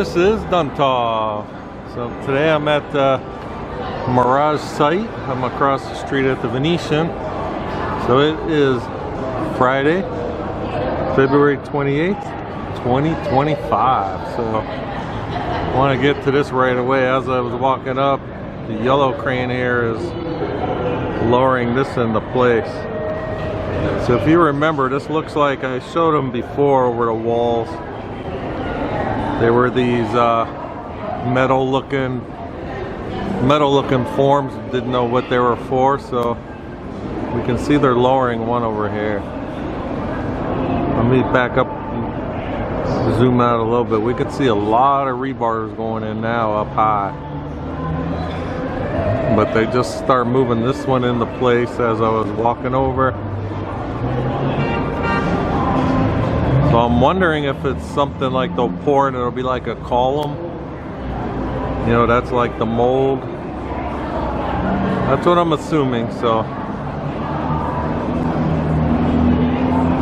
this is duntov. So today I'm at the Mirage site. I'm across the street at the Venetian. So it is Friday, February 28th, 2025. So I want to get to this right away. As I was walking up, the yellow crane here is lowering this into place. So if you remember, this looks like I showed them before over the walls. There were these metal looking forms. Didn't know what they were for, so we can see they're lowering one over here. Let me back up and zoom out a little bit. We can see a lot of rebars going in now up high, but they just start moving this one into place as I was walking over. So I'm wondering if it's something like they'll pour and it'll be like a column. You know, that's like the mold. That's what I'm assuming, so.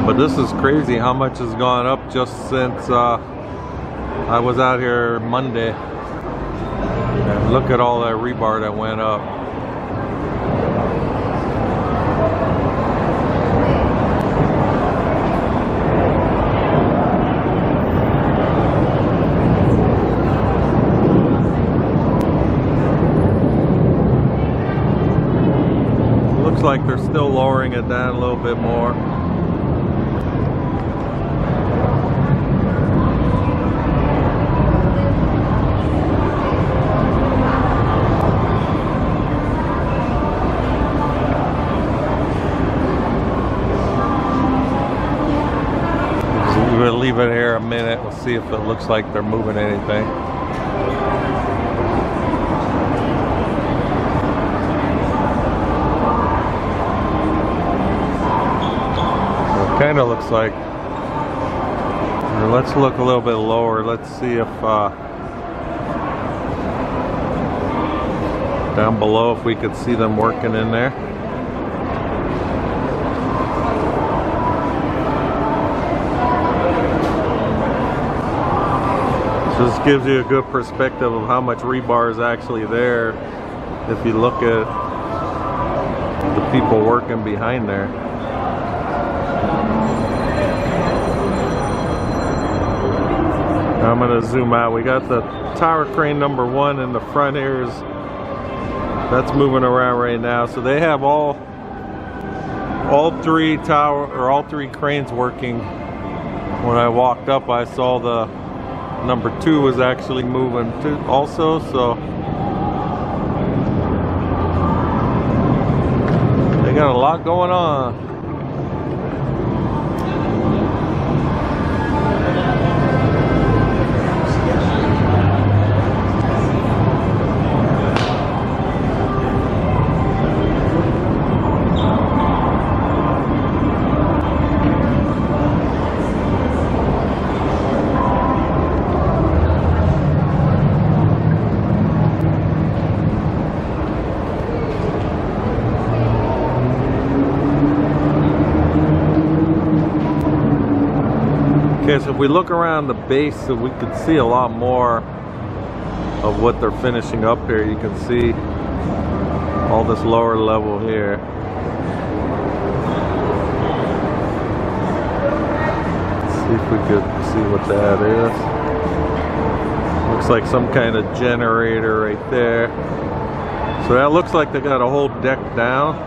But this is crazy how much has gone up just since I was out here Monday. And look at all that rebar that went up. Looks like they're still lowering it down a little bit more. We'll leave it here a minute. We'll see if it looks like they're moving anything. Kind of looks like. Let's look a little bit lower. Let's see if down below if we could see them working in there. So this gives you a good perspective of how much rebar is actually there if you look at the people working behind there. I'm going to zoom out. We got the tower crane number 1 in the front here. That's moving around right now. So they have all three cranes working. When I walked up, I saw the number 2 was actually moving too also. So they got a lot going on. Okay, so if we look around the base, so we can see a lot more of what they're finishing up here. You can see all this lower level here. Let's see if we could see what that is. Looks like some kind of generator right there. So that looks like they got a whole deck down.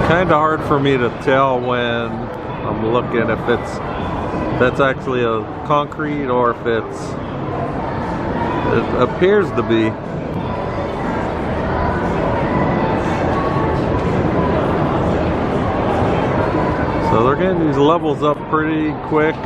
Kind of hard for me to tell when I'm looking if that's actually a concrete or if it appears to be. So they're getting these levels up pretty quick.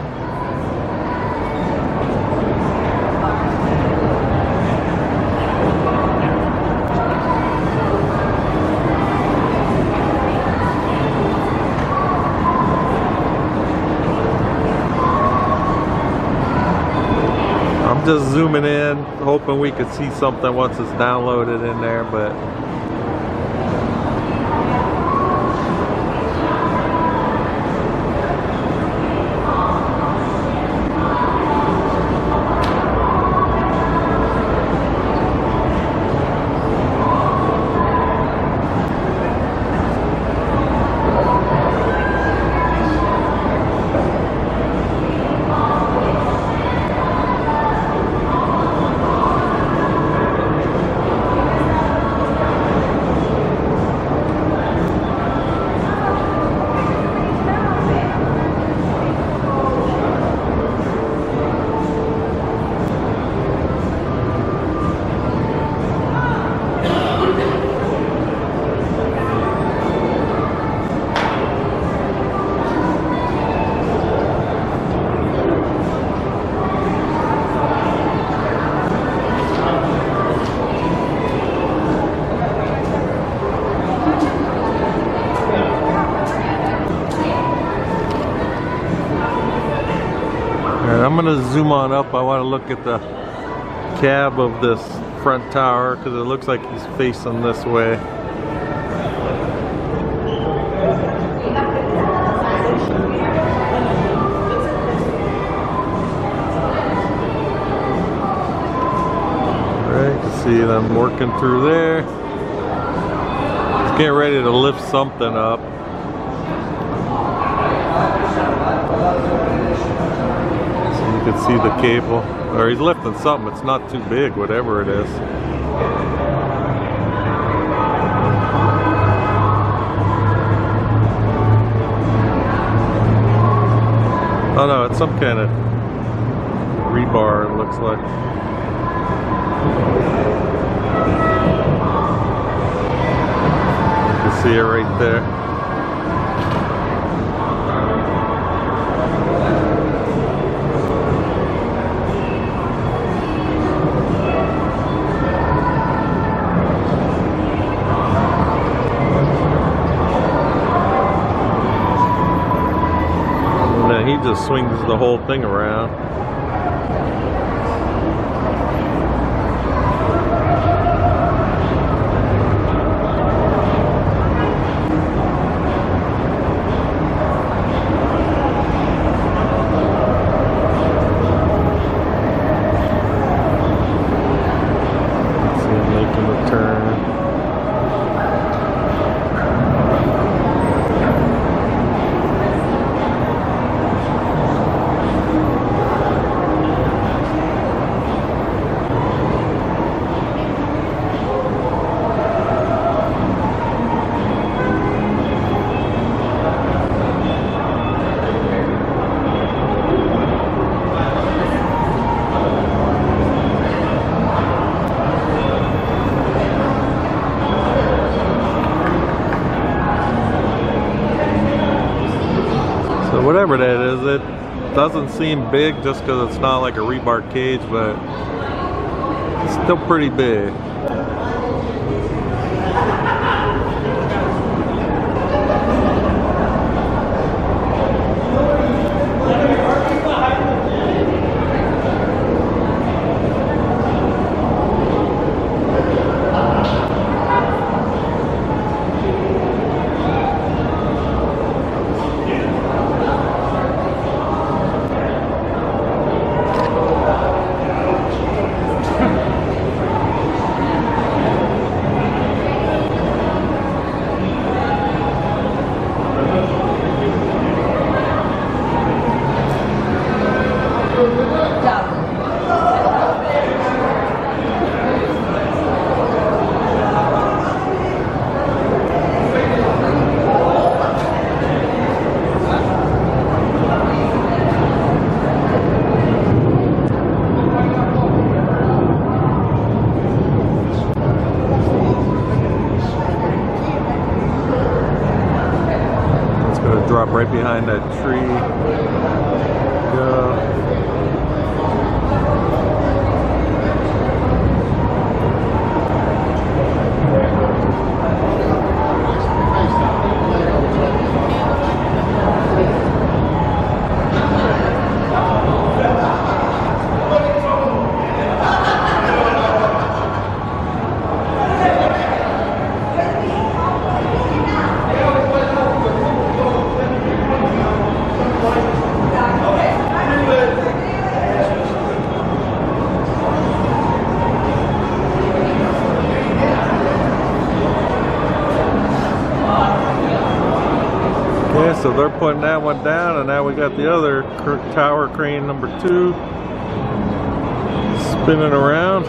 Just zooming in, hoping we could see something once it's downloaded in there, but want to zoom on up. I want to look at the cab of this front tower because it looks like he's facing this way. Alright, you can see them working through there. He's getting ready to lift something up. You can see the cable, or he's lifting something. It's not too big, whatever it is. Oh no, it's some kind of rebar, it looks like. You can see it right there. He just swings the whole thing around. See him making the turn. Whatever that is, it doesn't seem big just because it's not like a rebar cage, but it's still pretty big. Drop right behind that tree. Yeah. So they're putting that one down, and now we got the other tower crane number 2 spinning around.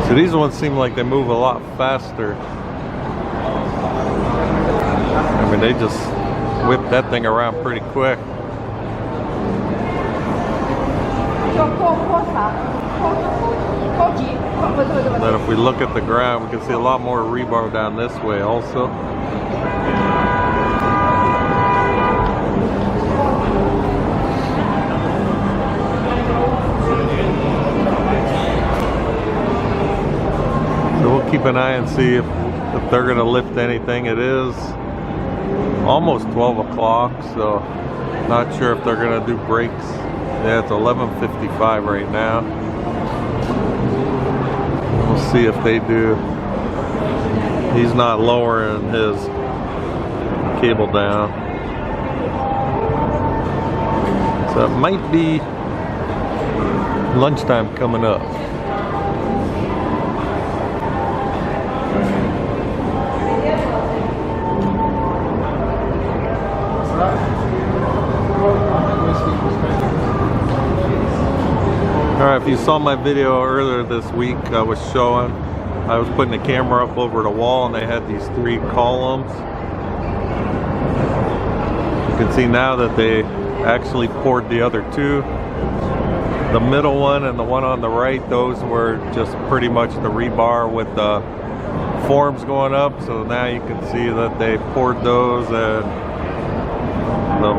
So these ones seem like they move a lot faster. I mean, they just whip that thing around pretty quick. And then if we look at the ground, we can see a lot more rebar down this way also. So we'll keep an eye and see if if they're gonna lift anything. It is almost 12 o'clock, so not sure if they're gonna do breaks. Yeah, it's 11:55 right now. We'll see if they do. He's not lowering his cable down, so it might be lunchtime coming up. Alright, if you saw my video earlier this week, I was putting the camera up over the wall and they had these 3 columns. You can see now that they actually poured the other 2. The middle one and the one on the right, those were just pretty much the rebar with the forms going up. So now you can see that they poured those and the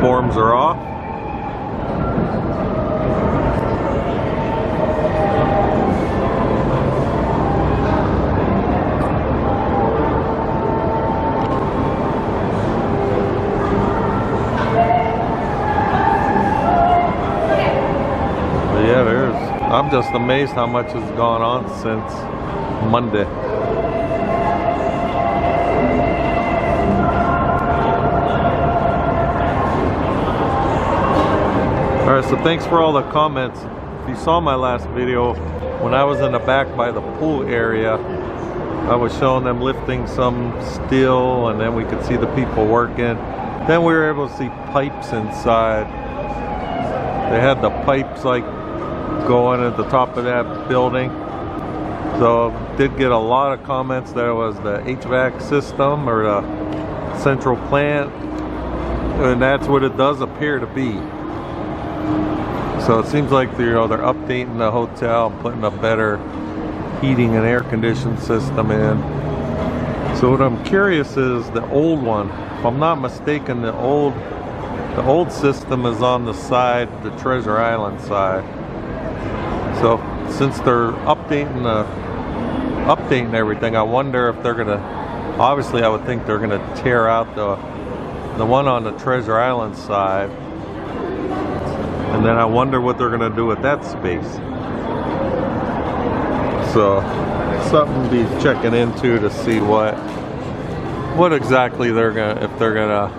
forms are off. I'm just amazed how much has gone on since Monday. Alright, so thanks for all the comments. If you saw my last video, when I was in the back by the pool area, I was showing them lifting some steel and then we could see the people working. Then we were able to see pipes inside. They had the pipes like going at the top of that building. So did get a lot of comments that it was the HVAC system or the central plant, and that's what it does appear to be. So it seems like they're updating the hotel, putting a better heating and air conditioning system in. So what I'm curious is the old one. If I'm not mistaken, the old system is on the side, the Treasure Island side. So since they're updating everything, I wonder if they're gonna, obviously I would think they're gonna tear out the one on the Treasure Island side, and then I wonder what they're gonna do with that space. So something to be checking into to see what exactly they're gonna, if they're gonna,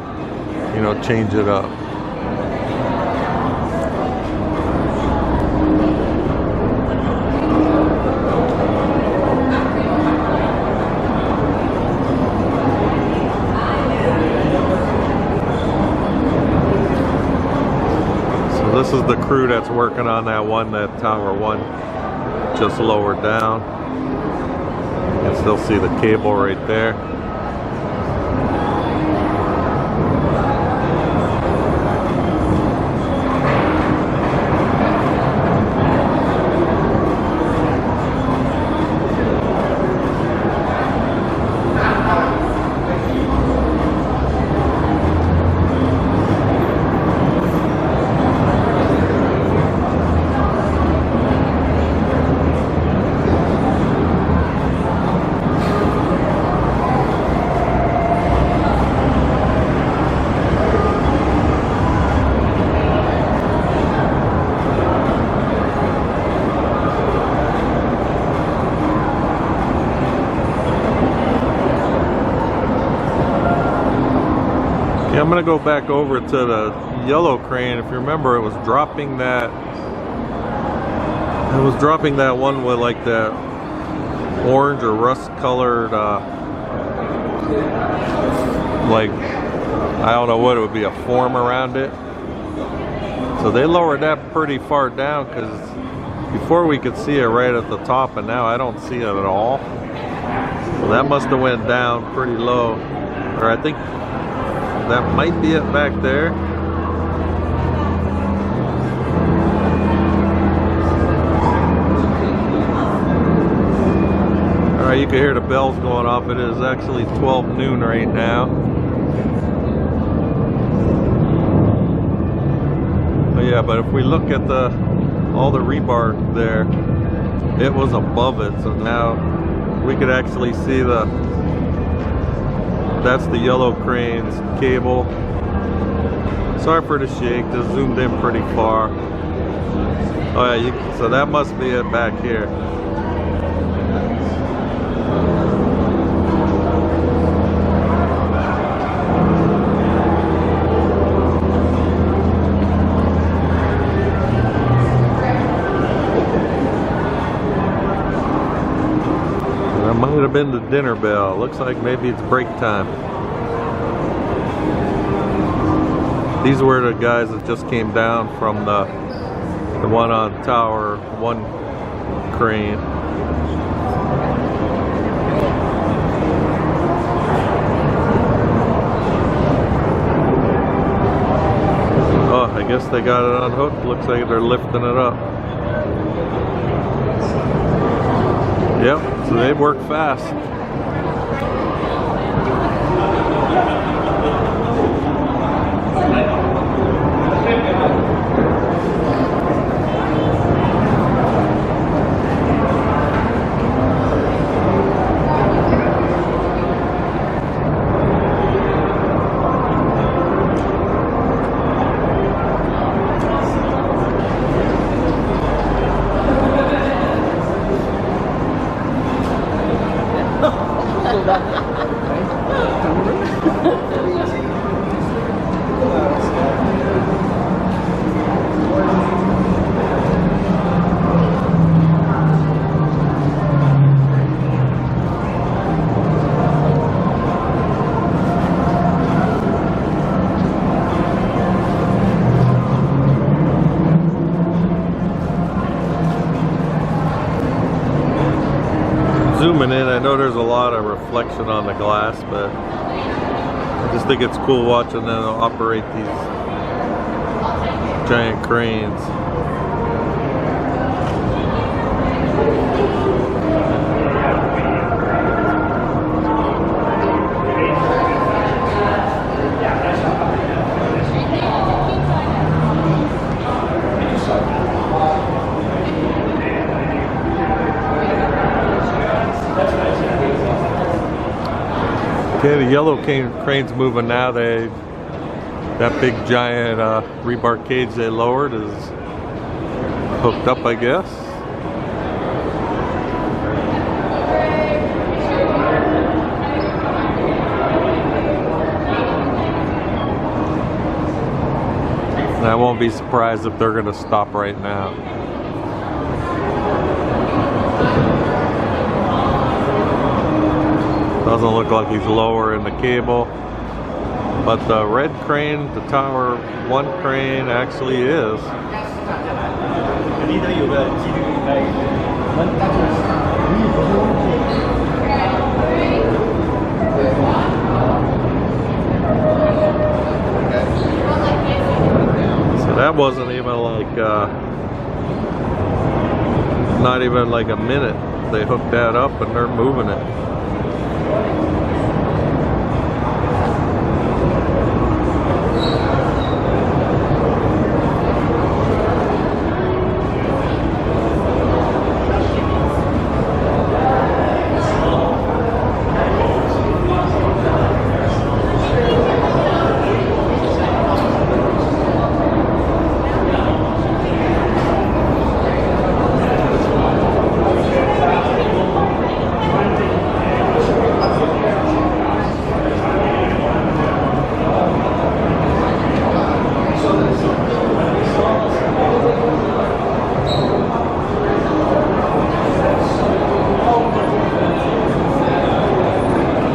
change it up. This is the crew that's working on that tower 1 just lowered down. You can still see the cable right there. I'm gonna go back over to the yellow crane. If you remember, it was dropping that one with like that orange or rust colored like, I don't know what it would be, a form around it. So they lowered that pretty far down, because before we could see it right at the top, and now I don't see it at all. So that must have went down pretty low, or I think that might be it back there. Alright, you can hear the bells going off. It is actually 12 noon right now. But yeah, but if we look at all the rebar there, it was above it. So now we could actually see that's the yellow crane's cable. Sorry for the shake, just zoomed in pretty far. Oh yeah, so that must be it back here. That might have been the dinner bell. Looks like maybe it's break time. These were the guys that just came down from the one on tower 1 crane. Oh, I guess they got it unhooked. Looks like they're lifting it up. Yep, so they work fast. Zooming in, I know there's a lot of reflection on the glass, but I just think it's cool watching them operate these giant cranes. Okay, the yellow crane's moving now. That big giant rebar cage they lowered is hooked up, I guess. And I won't be surprised if they're going to stop right now. Doesn't look like he's lowering the cable, but the red crane, the tower 1 crane, actually is. So that wasn't even like, not even like a minute. They hooked that up and they're moving it.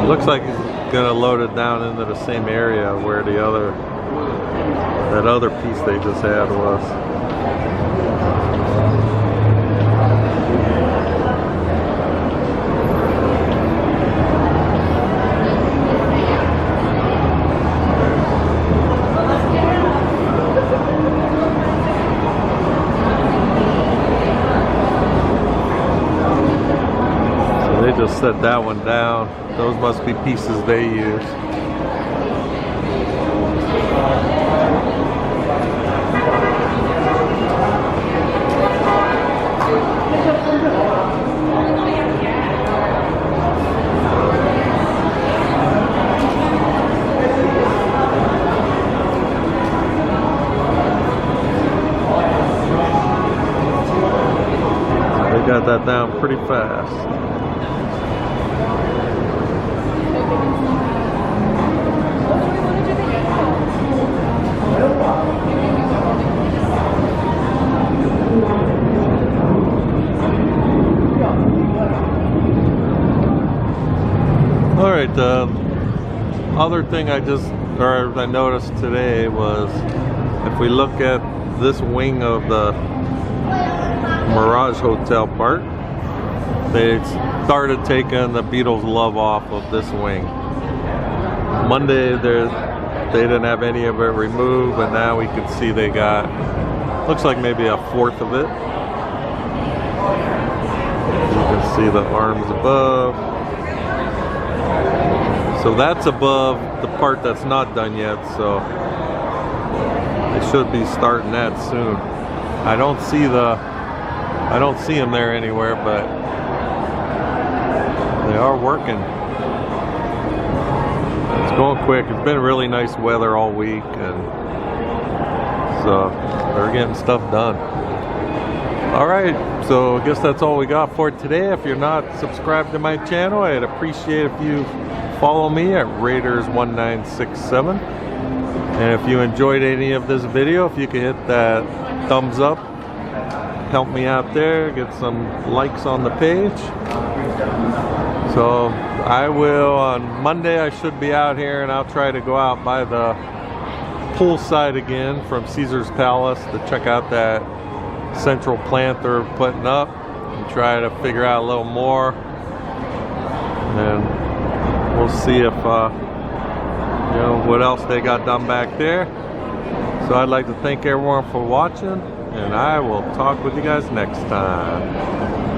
Looks like he's gonna load it down into the same area where that other piece they just had was. So they just set that one down. Those must be pieces they use. got that down pretty fast. All right, the other thing I noticed today was if we look at this wing of the Mirage Hotel part, they started taking the Beatles Love off of this wing. Monday they didn't have any of it removed, but now we can see they got, looks like maybe a fourth of it. You can see the arms above. So that's above the part that's not done yet, so they should be starting that soon. I don't see them there anywhere, but they are working. It's going quick. It's been really nice weather all week, and so they're getting stuff done. All right, so I guess that's all we got for today. If you're not subscribed to my channel, I'd appreciate if you follow me at Raiders1967. And if you enjoyed any of this video, if you could hit that thumbs up, help me out there, get some likes on the page. So I will, on Monday I should be out here, and I'll try to go out by the poolside again from Caesar's Palace to check out that central plant they're putting up and try to figure out a little more. And we'll see if you know, what else they got done back there. So I'd like to thank everyone for watching, and I will talk with you guys next time.